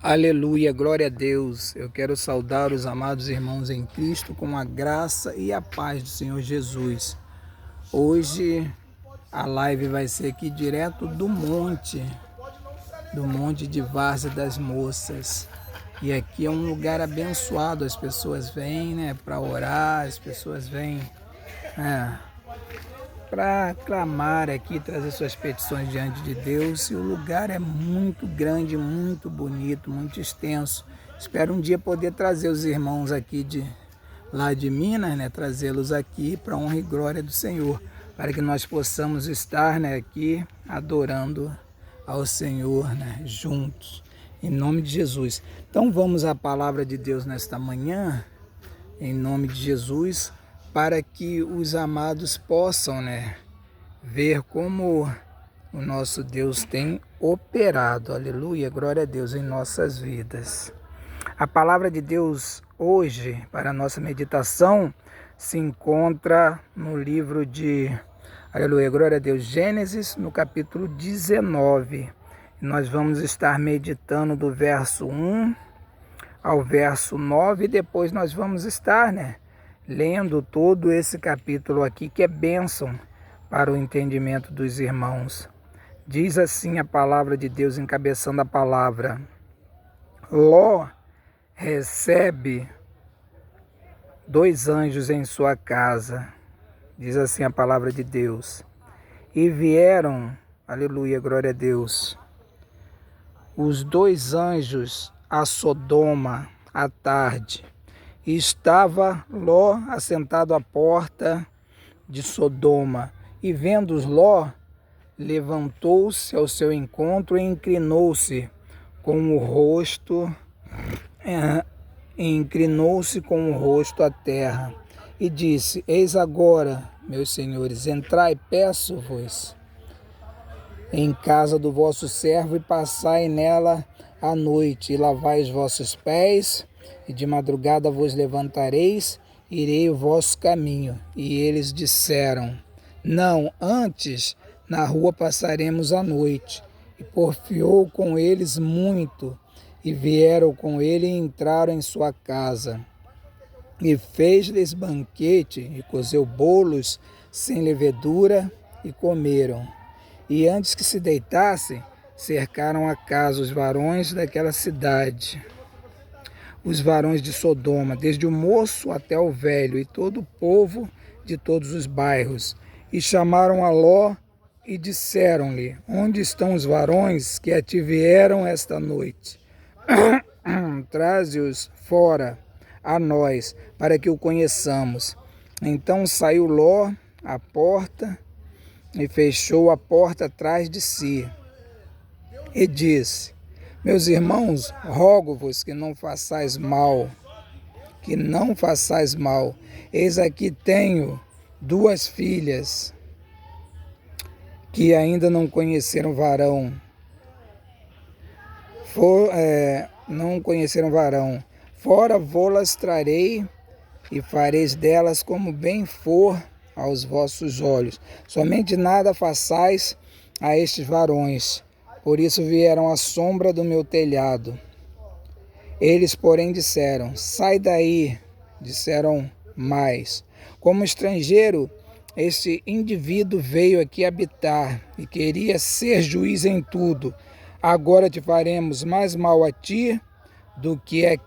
Aleluia, glória a Deus. Eu quero saudar os amados irmãos em Cristo com a graça e a paz do Senhor Jesus. Hoje a live vai ser aqui direto do monte de Várzea das Moças. E aqui é um lugar abençoado, as pessoas vêm, para orar, as pessoas vêm para clamar aqui, trazer suas petições diante de Deus. E o lugar é muito grande, muito bonito, muito extenso. Espero um dia poder trazer os irmãos aqui lá de Minas, trazê-los aqui para a honra e glória do Senhor, para que nós possamos estar aqui adorando ao Senhor juntos, em nome de Jesus. Então vamos à palavra de Deus nesta manhã, em nome de Jesus, para que os amados possam ver como o nosso Deus tem operado, aleluia, glória a Deus, em nossas vidas. A palavra de Deus hoje, para a nossa meditação, se encontra no livro de, aleluia, glória a Deus, Gênesis, no capítulo 19. Nós vamos estar meditando do verso 1 ao verso 9, e depois nós vamos estar, lendo todo esse capítulo aqui, que é bênção para o entendimento dos irmãos. Diz assim a palavra de Deus, encabeçando a palavra: Ló recebe 2 anjos em sua casa. Diz assim a palavra de Deus: e vieram, aleluia, glória a Deus, os 2 anjos a Sodoma à tarde. E estava Ló assentado à porta de Sodoma, e vendo-os Ló, levantou-se ao seu encontro e inclinou-se com o rosto à terra, e disse: eis agora, meus senhores, entrai, peço-vos, em casa do vosso servo, e passai nela a noite, e lavai os vossos pés, e de madrugada vos levantareis, irei o vosso caminho. E eles disseram: não, antes na rua passaremos a noite. E porfiou com eles muito, e vieram com ele e entraram em sua casa. E fez-lhes banquete, e cozeu bolos sem levedura, e comeram. E antes que se deitassem, cercaram a casa os varões daquela cidade, os varões de Sodoma, desde o moço até o velho, e todo o povo de todos os bairros. E chamaram a Ló e disseram-lhe: onde estão os varões que a ti vieram esta noite? Traze-os fora a nós, para que o conheçamos. Então saiu Ló à porta e fechou a porta atrás de si, e disse: meus irmãos, rogo-vos que não façais mal, Eis aqui tenho 2 filhas que ainda não conheceram varão. Fora vô-las trarei, e fareis delas como bem for aos vossos olhos. Somente nada façais a estes varões, por isso vieram à sombra do meu telhado. Eles, porém, disseram: sai daí. Disseram mais: como estrangeiro, este indivíduo veio aqui habitar e queria ser juiz em tudo. Agora te faremos mais mal a ti do que a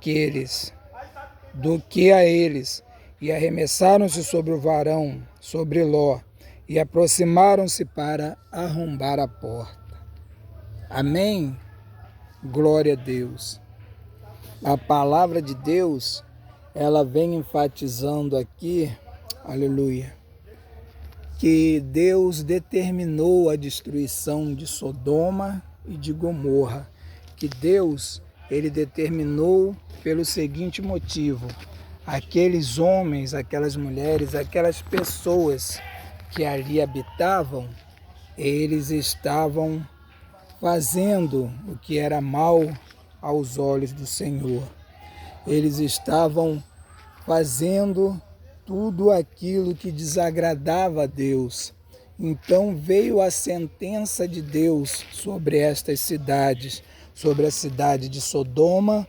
eles. E arremessaram-se sobre o varão, sobre Ló, e aproximaram-se para arrombar a porta. Amém? Glória a Deus. A palavra de Deus, ela vem enfatizando aqui, aleluia, que Deus determinou a destruição de Sodoma e de Gomorra. Que Deus, ele determinou pelo seguinte motivo: aqueles homens, aquelas mulheres, aquelas pessoas que ali habitavam, eles estavam fazendo o que era mal aos olhos do Senhor. Eles estavam fazendo tudo aquilo que desagradava a Deus. Então veio a sentença de Deus sobre estas cidades, sobre a cidade de Sodoma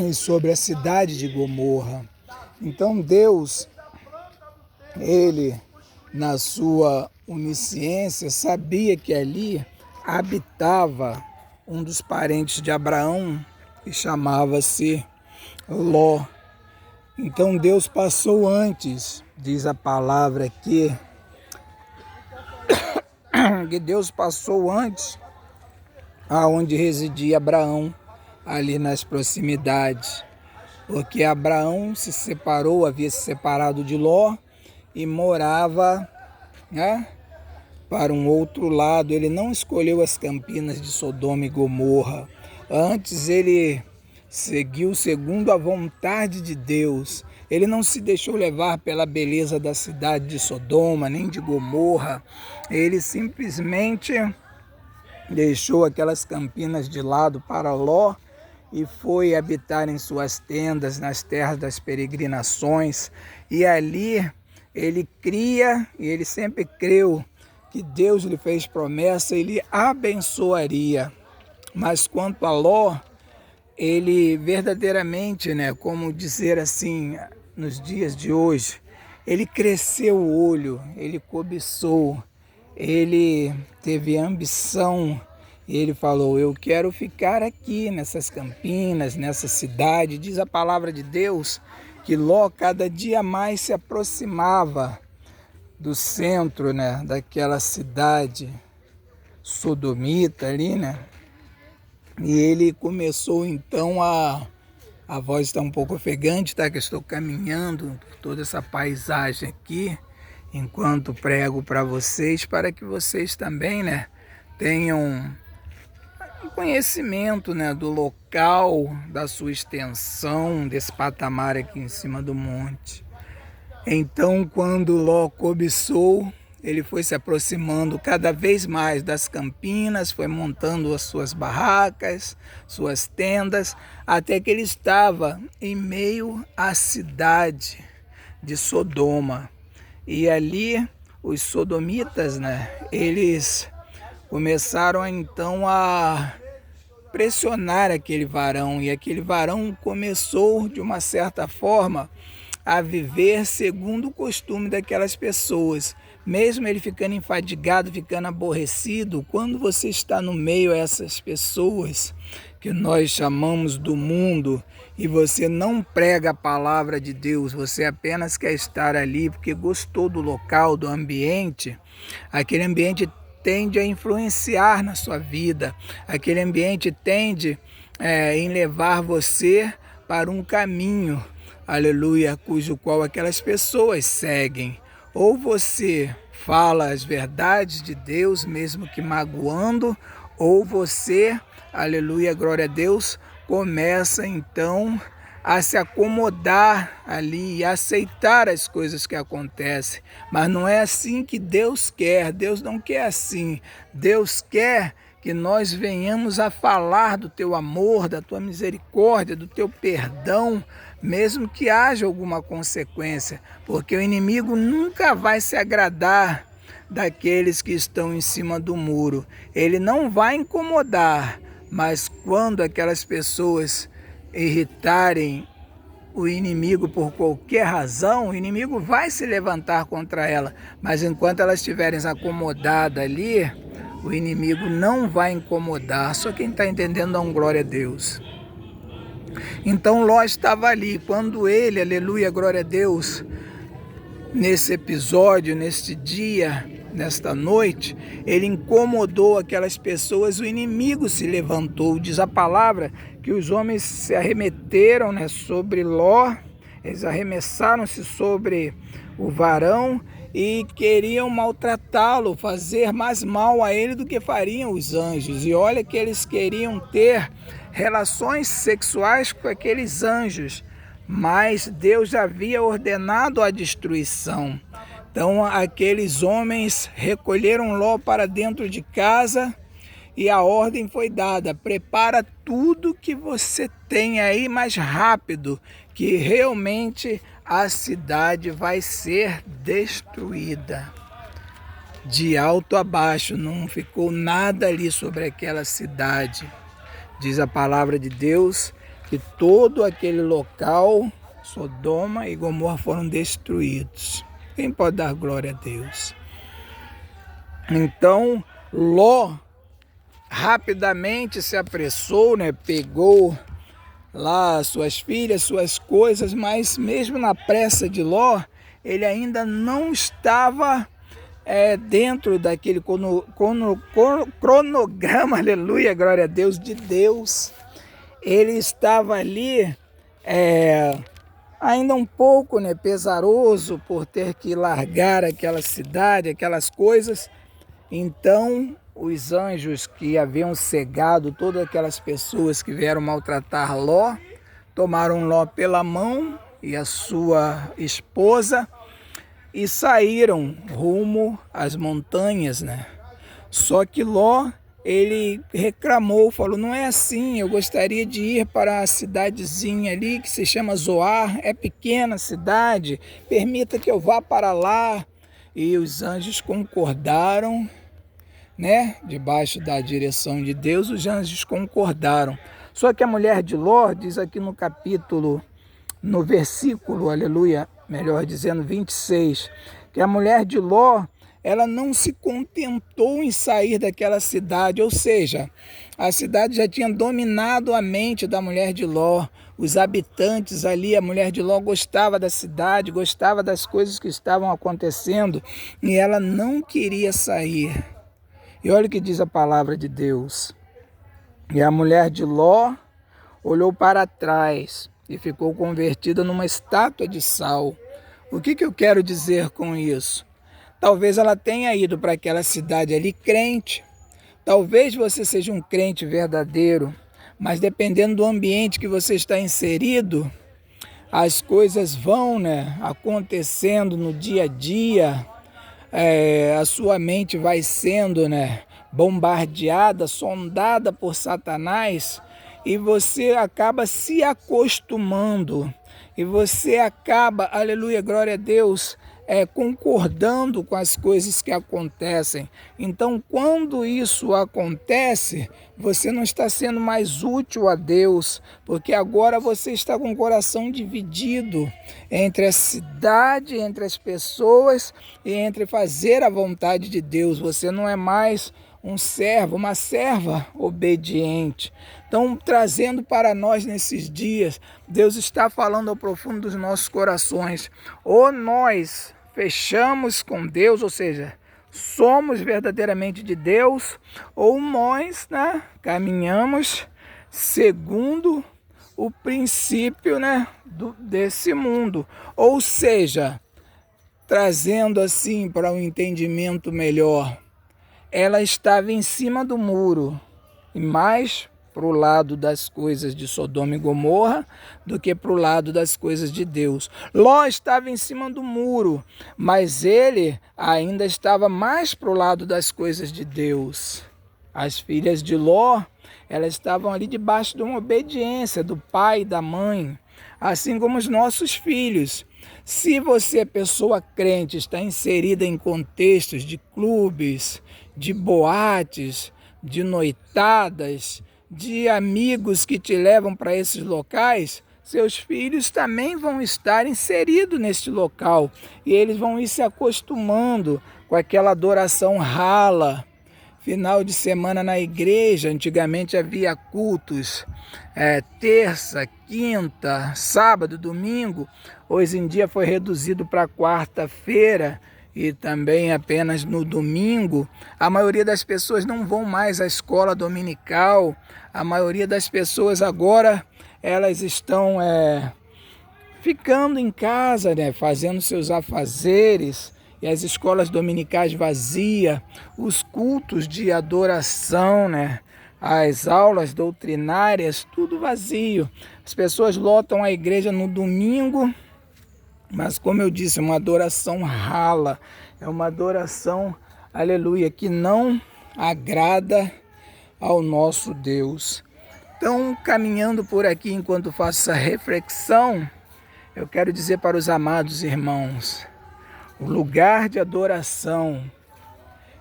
e sobre a cidade de Gomorra. Então Deus, ele, na sua onisciência, sabia que ali habitava um dos parentes de Abraão, que chamava-se Ló. Então Deus passou antes, diz a palavra aqui, que Deus passou antes aonde residia Abraão, ali nas proximidades, porque Abraão se separou, havia se separado de Ló e morava, né, para um outro lado. Ele não escolheu as campinas de Sodoma e Gomorra, antes ele seguiu segundo a vontade de Deus. Ele não se deixou levar pela beleza da cidade de Sodoma, nem de Gomorra. Ele simplesmente deixou aquelas campinas de lado para Ló e foi habitar em suas tendas nas terras das peregrinações. E ali ele cria, e ele sempre creu, que Deus lhe fez promessa, ele abençoaria. Mas quanto a Ló, ele verdadeiramente, como dizer assim, nos dias de hoje, ele cresceu o olho, ele cobiçou, ele teve ambição, e ele falou: eu quero ficar aqui nessas campinas, nessa cidade. Diz a palavra de Deus que Ló cada dia mais se aproximava do centro, daquela cidade sodomita ali, E ele começou então a voz está um pouco ofegante, tá? Que eu estou caminhando por toda essa paisagem aqui, enquanto prego para vocês, para que vocês também, tenham um conhecimento, do local, da sua extensão, desse patamar aqui em cima do monte. Então, quando Ló cobiçou, ele foi se aproximando cada vez mais das campinas, foi montando as suas barracas, suas tendas, até que ele estava em meio à cidade de Sodoma. E ali os sodomitas, eles começaram então a pressionar aquele varão, e aquele varão começou, de uma certa forma, a viver segundo o costume daquelas pessoas. Mesmo ele ficando enfadigado, ficando aborrecido, quando você está no meio dessas pessoas que nós chamamos do mundo, e você não prega a palavra de Deus, você apenas quer estar ali porque gostou do local, do ambiente, aquele ambiente tende a influenciar na sua vida, aquele ambiente tende em levar você para um caminho, aleluia, cujo qual aquelas pessoas seguem. Ou você fala as verdades de Deus, mesmo que magoando, ou você, aleluia, glória a Deus, começa então a se acomodar ali e aceitar as coisas que acontecem. Mas não é assim que Deus quer. Deus não quer assim. Deus quer que nós venhamos a falar do teu amor, da tua misericórdia, do teu perdão, mesmo que haja alguma consequência, porque o inimigo nunca vai se agradar daqueles que estão em cima do muro. Ele não vai incomodar, mas quando aquelas pessoas irritarem o inimigo por qualquer razão, o inimigo vai se levantar contra ela, mas enquanto elas estiverem acomodadas ali, o inimigo não vai incomodar. Só quem está entendendo dá um glória a Deus. Então Ló estava ali, quando ele, aleluia, glória a Deus, nesse episódio, neste dia, nesta noite, ele incomodou aquelas pessoas, o inimigo se levantou. Diz a palavra que os homens se arremeteram sobre Ló, eles arremessaram-se sobre o varão e queriam maltratá-lo, fazer mais mal a ele do que fariam os anjos. E olha que eles queriam ter relações sexuais com aqueles anjos, mas Deus havia ordenado a destruição. Então aqueles homens recolheram Ló para dentro de casa e a ordem foi dada: prepara tudo que você tem aí mais rápido, que realmente a cidade vai ser destruída. De alto a baixo, não ficou nada ali sobre aquela cidade. Diz a palavra de Deus que todo aquele local, Sodoma e Gomorra, foram destruídos. Quem pode dar glória a Deus? Então, Ló rapidamente se apressou, né? Pegou lá suas filhas, suas coisas, mas mesmo na pressa de Ló, ele ainda não estava dentro daquele cronograma, aleluia, glória a Deus, de Deus. Ele estava ali ainda um pouco, né, pesaroso por ter que largar aquela cidade, aquelas coisas. Então, os anjos que haviam cegado todas aquelas pessoas que vieram maltratar Ló, tomaram Ló pela mão e a sua esposa e saíram rumo às montanhas, né? Só que Ló, ele reclamou, falou, não é assim, eu gostaria de ir para a cidadezinha ali que se chama Zoar, é pequena a cidade, permita que eu vá para lá. E os anjos concordaram, né? Debaixo da direção de Deus, os anjos concordaram. Só que a mulher de Ló, diz aqui no capítulo, no versículo, aleluia, melhor dizendo, 26, que a mulher de Ló, ela não se contentou em sair daquela cidade, ou seja, a cidade já tinha dominado a mente da mulher de Ló, os habitantes ali, a mulher de Ló gostava da cidade, gostava das coisas que estavam acontecendo, e ela não queria sair. E olha o que diz a palavra de Deus. E a mulher de Ló olhou para trás e ficou convertida numa estátua de sal. O que eu quero dizer com isso? Talvez ela tenha ido para aquela cidade ali crente. Talvez você seja um crente verdadeiro, mas dependendo do ambiente que você está inserido, as coisas vão, né, acontecendo no dia a dia. A sua mente vai sendo, né, bombardeada, sondada por Satanás, e você acaba se acostumando, e você acaba, aleluia, glória a Deus, concordando com as coisas que acontecem. Então, quando isso acontece, você não está sendo mais útil a Deus, porque agora você está com o coração dividido entre a cidade, entre as pessoas e entre fazer a vontade de Deus. Você não é mais um servo, uma serva obediente. Então, trazendo para nós nesses dias, Deus está falando ao profundo dos nossos corações. Ou nós fechamos com Deus, ou seja, somos verdadeiramente de Deus, ou nós, né, caminhamos segundo o princípio, né, desse mundo. Ou seja, trazendo assim para um entendimento melhor, ela estava em cima do muro, e mais para o lado das coisas de Sodoma e Gomorra do que para o lado das coisas de Deus. Ló estava em cima do muro, mas ele ainda estava mais para o lado das coisas de Deus. As filhas de Ló, elas estavam ali debaixo de uma obediência do pai e da mãe, assim como os nossos filhos. Se você, pessoa crente, está inserida em contextos de clubes, de boates, de noitadas, de amigos que te levam para esses locais, seus filhos também vão estar inseridos neste local e eles vão ir se acostumando com aquela adoração rala. Final de semana na igreja, antigamente havia cultos terça, quinta, sábado, domingo. Hoje em dia foi reduzido para quarta-feira e também apenas no domingo. A maioria das pessoas não vão mais à escola dominical. A maioria das pessoas agora, elas estão ficando em casa, né, fazendo seus afazeres, e as escolas dominicais vazias, os cultos de adoração, né, as aulas doutrinárias, tudo vazio. As pessoas lotam a igreja no domingo, mas como eu disse, é uma adoração rala, é uma adoração, aleluia, que não agrada ao nosso Deus. Então, caminhando por aqui enquanto faço essa reflexão, eu quero dizer para os amados irmãos, o lugar de adoração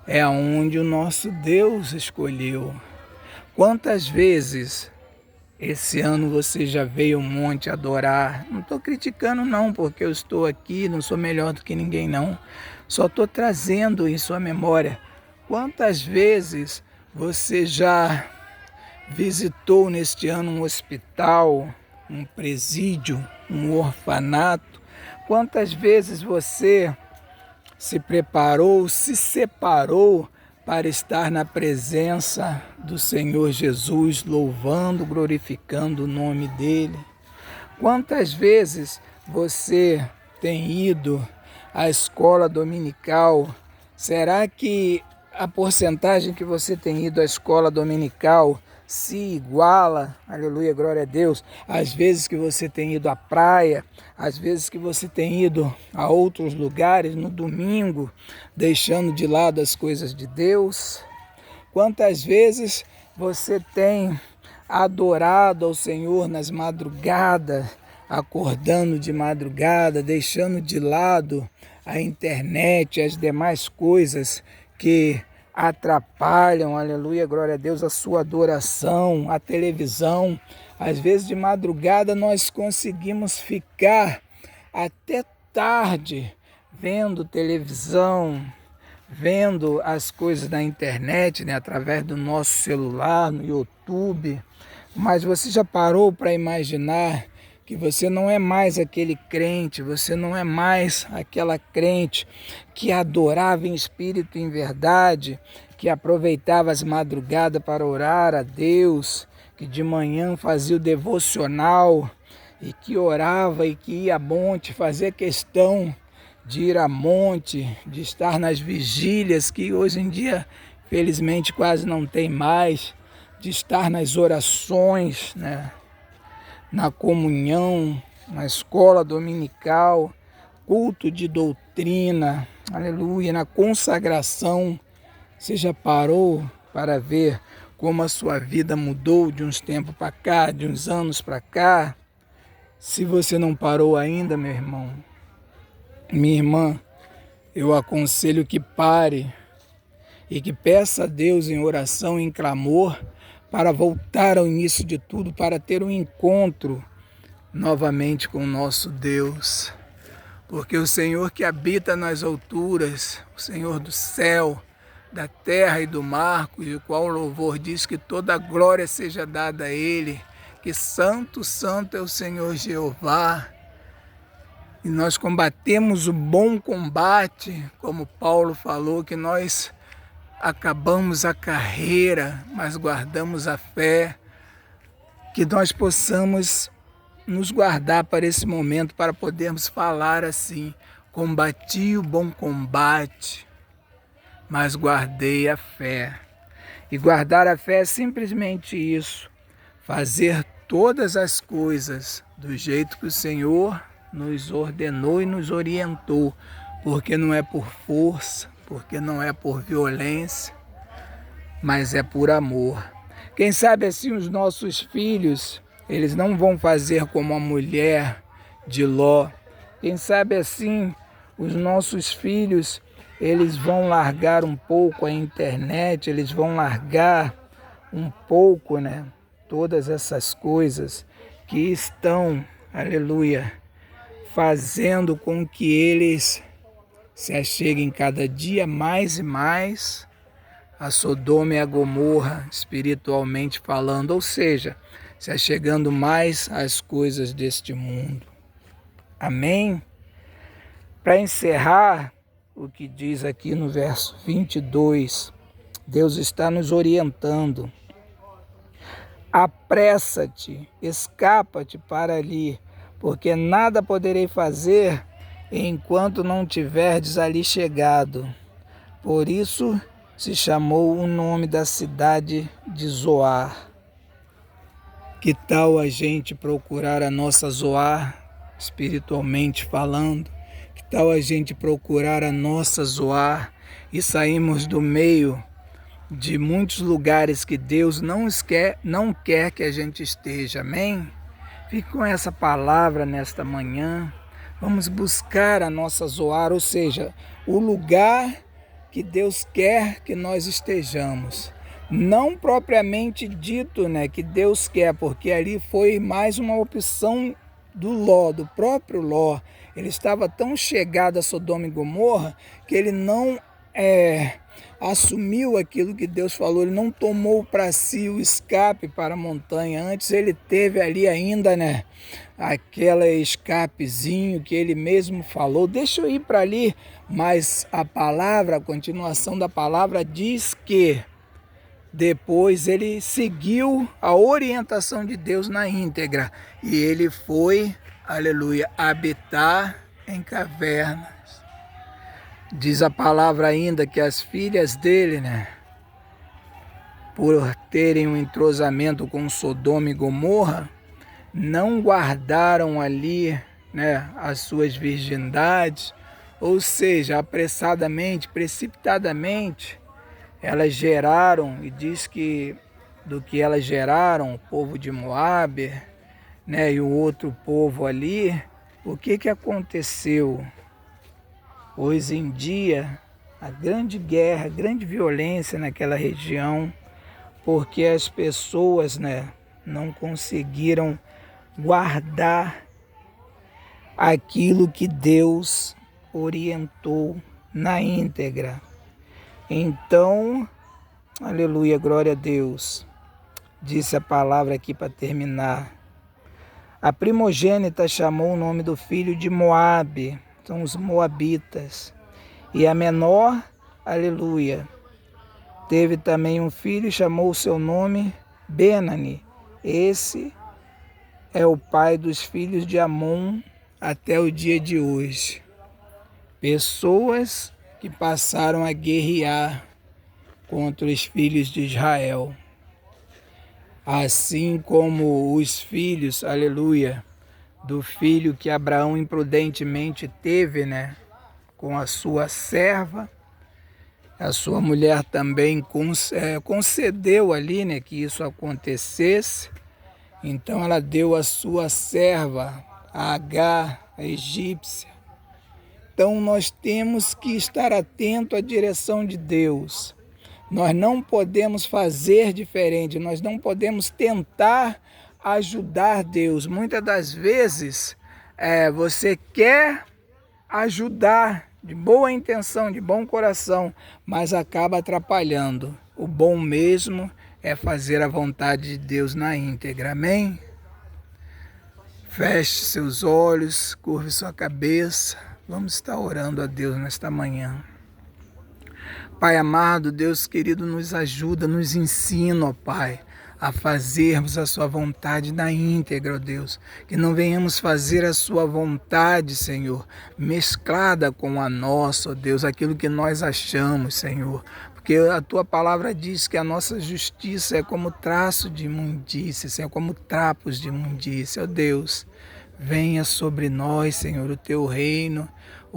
é onde o nosso Deus escolheu. Quantas vezes esse ano você já veio um monte adorar? Não estou criticando não, porque eu estou aqui, não sou melhor do que ninguém não. Só estou trazendo em sua memória. Quantas vezes você já visitou neste ano um hospital, um presídio, um orfanato? Quantas vezes você se preparou, se separou para estar na presença do Senhor Jesus, louvando, glorificando o nome dEle? Quantas vezes você tem ido à escola dominical? Será que a porcentagem que você tem ido à escola dominical se iguala, aleluia, glória a Deus, às vezes que você tem ido à praia, às vezes que você tem ido a outros lugares no domingo, deixando de lado as coisas de Deus? Quantas vezes você tem adorado ao Senhor nas madrugadas, acordando de madrugada, deixando de lado a internet e as demais coisas que atrapalham, aleluia, glória a Deus, a sua adoração, a televisão? Às vezes de madrugada nós conseguimos ficar até tarde vendo televisão, vendo as coisas na internet, né, através do nosso celular, no YouTube. Mas você já parou para imaginar que você não é mais aquele crente, você não é mais aquela crente que adorava em espírito e em verdade, que aproveitava as madrugadas para orar a Deus, que de manhã fazia o devocional e que orava e que ia a monte, fazia questão de ir a monte, de estar nas vigílias, que hoje em dia, felizmente, quase não tem mais, de estar nas orações, né? Na comunhão, na escola dominical, culto de doutrina, aleluia, na consagração. Você já parou para ver como a sua vida mudou de uns tempos para cá, de uns anos para cá? Se você não parou ainda, meu irmão, minha irmã, eu aconselho que pare e que peça a Deus em oração, em clamor, para voltar ao início de tudo, para ter um encontro novamente com o nosso Deus. Porque o Senhor que habita nas alturas, o Senhor do céu, da terra e do mar, cujo qual o louvor diz que toda a glória seja dada a Ele, que santo, santo é o Senhor Jeová. E nós combatemos o bom combate, como Paulo falou, que nós acabamos a carreira, mas guardamos a fé, que nós possamos nos guardar para esse momento, para podermos falar assim: combati o bom combate, mas guardei a fé. E guardar a fé é simplesmente isso, fazer todas as coisas do jeito que o Senhor nos ordenou e nos orientou, porque não é por força, porque não é por violência, mas é por amor. Quem sabe assim os nossos filhos, eles não vão fazer como a mulher de Ló. Quem sabe assim os nossos filhos, eles vão largar um pouco a internet, eles vão largar um pouco, né, todas essas coisas que estão, aleluia, fazendo com que eles se acheguem cada dia mais e mais a Sodoma e a Gomorra, espiritualmente falando, ou seja, se achegando mais às coisas deste mundo. Amém? Para encerrar, o que diz aqui no verso 22, Deus está nos orientando. Apressa-te, escapa-te para ali, porque nada poderei fazer enquanto não tiverdes ali chegado. Por isso se chamou o nome da cidade de Zoar. Que tal a gente procurar a nossa Zoar, espiritualmente falando? Que tal a gente procurar a nossa Zoar e sairmos do meio de muitos lugares que Deus não quer que a gente esteja, amém? Fique com essa palavra nesta manhã. Vamos buscar a nossa Zoar, ou seja, o lugar que Deus quer que nós estejamos. Não propriamente dito, né, que Deus quer, porque ali foi mais uma opção do Ló, do próprio Ló. Ele estava tão chegado a Sodoma e Gomorra que ele não assumiu aquilo que Deus falou, ele não tomou para si o escape para a montanha. Antes ele teve ali ainda, né, aquela escapezinho que ele mesmo falou, deixa eu ir para ali, mas a palavra, a continuação da palavra diz que depois ele seguiu a orientação de Deus na íntegra e ele foi, aleluia, habitar em cavernas. Diz a palavra ainda que as filhas dele, né, por terem um entrosamento com Sodoma e Gomorra, não guardaram ali, né, as suas virgindades, ou seja, apressadamente, precipitadamente, elas geraram, e diz que do que elas geraram, o povo de Moabe, né, e o outro povo ali, o que aconteceu? Hoje em dia, a grande guerra, a grande violência naquela região, porque as pessoas, né, não conseguiram guardar aquilo que Deus orientou na íntegra. Então, aleluia, glória a Deus. Disse a palavra aqui para terminar. A primogênita chamou o nome do filho de Moabe, são os moabitas. E a menor, aleluia, teve também um filho e chamou o seu nome Benani. Esse é o pai dos filhos de Amon até o dia de hoje. Pessoas que passaram a guerrear contra os filhos de Israel. Assim como os filhos, aleluia, do filho que Abraão imprudentemente teve, né, com a sua serva, a sua mulher também concedeu ali, né, que isso acontecesse. Então ela deu a sua serva, a Agar, a egípcia. Então nós temos que estar atento à direção de Deus. Nós não podemos fazer diferente, nós não podemos tentar ajudar Deus. Muitas das vezes você quer ajudar de boa intenção, de bom coração, mas acaba atrapalhando. O bom mesmo é fazer a vontade de Deus na íntegra, amém? Feche seus olhos, curve sua cabeça, vamos estar orando a Deus nesta manhã. Pai amado, Deus querido, nos ajuda, nos ensina, ó Pai, a fazermos a sua vontade na íntegra, ó Deus. Que não venhamos fazer a sua vontade, Senhor, mesclada com a nossa, ó Deus, aquilo que nós achamos, Senhor. Porque a tua palavra diz que a nossa justiça é como traço de imundícia, Senhor, como trapos de imundícia, ó Deus. Venha sobre nós, Senhor, o teu reino.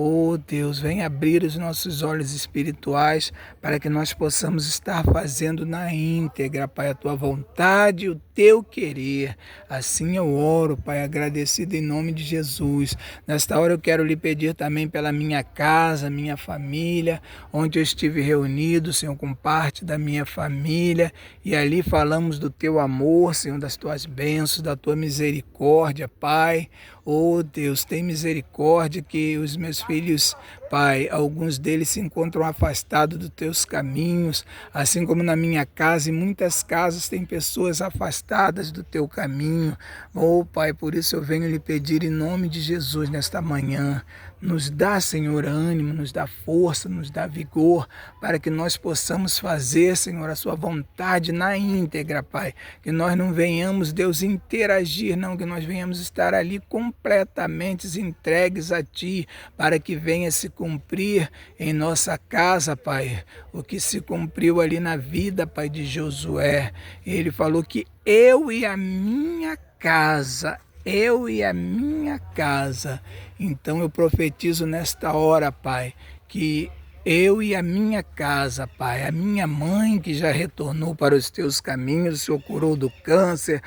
Oh Deus, vem abrir os nossos olhos espirituais para que nós possamos estar fazendo na íntegra, Pai, a tua vontade e o teu querer. Assim eu oro, Pai, agradecido em nome de Jesus. Nesta hora eu quero lhe pedir também pela minha casa, minha família, onde eu estive reunido, Senhor, com parte da minha família, e ali falamos do teu amor, Senhor, das tuas bênçãos, da tua misericórdia, Pai. Oh Deus, tem misericórdia que os meus filhos, Pai, alguns deles se encontram afastados dos teus caminhos, assim como na minha casa, em muitas casas tem pessoas afastadas do teu caminho. Oh Pai, por isso eu venho lhe pedir em nome de Jesus nesta manhã, nos dá, Senhor, ânimo, nos dá força, nos dá vigor, para que nós possamos fazer, Senhor, a sua vontade na íntegra, Pai. Que nós não venhamos, Deus, interagir, não, que nós venhamos estar ali completamente entregues a Ti, para que venha se cumprir em nossa casa, Pai, o que se cumpriu ali na vida, Pai, de Josué. Ele falou que eu e a minha casa, então eu profetizo nesta hora, Pai, que eu e a minha casa, Pai, a minha mãe que já retornou para os teus caminhos, o Senhor curou do câncer,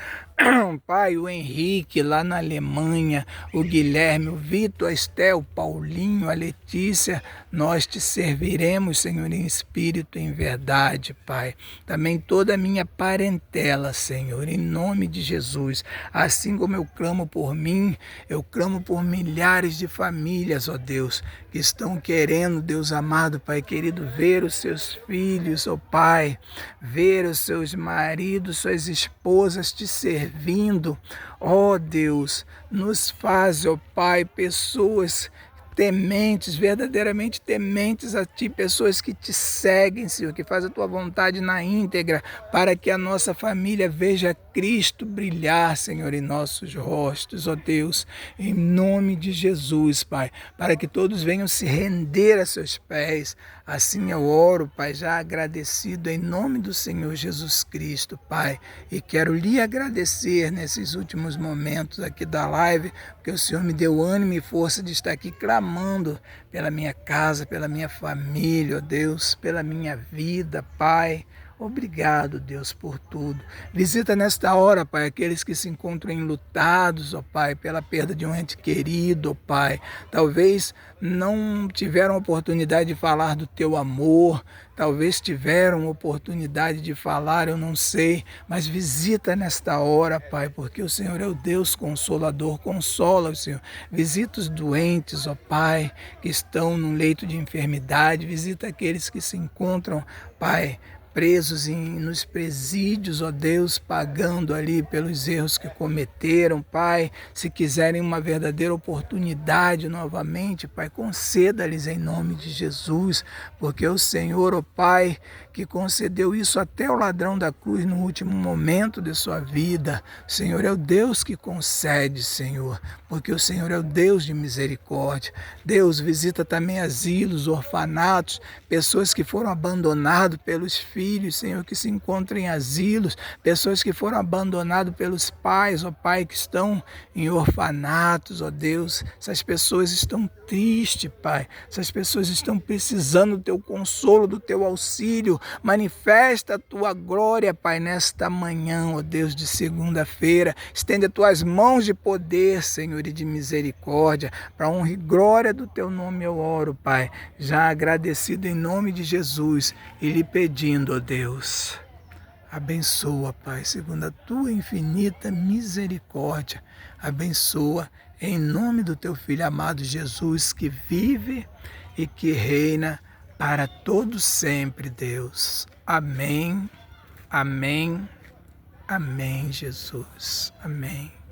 Pai, o Henrique lá na Alemanha, o Guilherme, o Vitor, a Estel, o Paulinho, a Letícia, nós te serviremos, Senhor, em espírito e em verdade, Pai. Também toda a minha parentela, Senhor, em nome de Jesus. Assim como eu clamo por mim, eu clamo por milhares de famílias, ó Deus, que estão querendo, Deus amado, Pai querido, ver os seus filhos, ó Pai, ver os seus maridos, suas esposas te servindo. Ó Deus, nos faz, ó Pai, pessoas tementes, verdadeiramente tementes a Ti, pessoas que te seguem, Senhor, que fazem a Tua vontade na íntegra, para que a nossa família veja Cristo brilhar, Senhor, em nossos rostos, ó Deus, em nome de Jesus, Pai, para que todos venham se render a seus pés. Assim eu oro, Pai, já agradecido em nome do Senhor Jesus Cristo, Pai, e quero lhe agradecer nesses últimos momentos aqui da live, porque o Senhor me deu ânimo e força de estar aqui clamando pela minha casa, pela minha família, ó Deus, pela minha vida, Pai. Obrigado, Deus, por tudo. Visita nesta hora, Pai, aqueles que se encontram enlutados, ó Pai, pela perda de um ente querido, ó Pai. Talvez não tiveram oportunidade de falar do Teu amor, talvez tiveram oportunidade de falar, eu não sei, mas visita nesta hora, Pai, porque o Senhor é o Deus Consolador, consola o Senhor. Visita os doentes, ó Pai, que estão no leito de enfermidade, visita aqueles que se encontram, Pai, presos nos presídios, ó Deus, pagando ali pelos erros que cometeram, Pai. Se quiserem uma verdadeira oportunidade novamente, Pai, conceda-lhes em nome de Jesus, porque o Senhor, ó Pai, que concedeu isso até o ladrão da cruz no último momento de sua vida. O Senhor é o Deus que concede, Senhor, porque o Senhor é o Deus de misericórdia. Deus, visita também asilos, orfanatos, pessoas que foram abandonadas pelos filhos, Senhor, que se encontram em asilos, pessoas que foram abandonadas pelos pais, ó Pai, que estão em orfanatos, ó Deus. Essas pessoas estão tristes, Pai. Essas pessoas estão precisando do Teu consolo, do Teu auxílio. Manifesta a Tua glória, Pai, nesta manhã, ó Deus, de segunda-feira. Estende as Tuas mãos de poder, Senhor, e de misericórdia. Para a honra e glória do Teu nome eu oro, Pai. Já agradecido em nome de Jesus e lhe pedindo, ó Deus, abençoa, Pai, segundo a Tua infinita misericórdia. Abençoa em nome do Teu Filho amado Jesus, que vive e que reina para todos sempre, Deus. Amém, amém, amém, Jesus. Amém.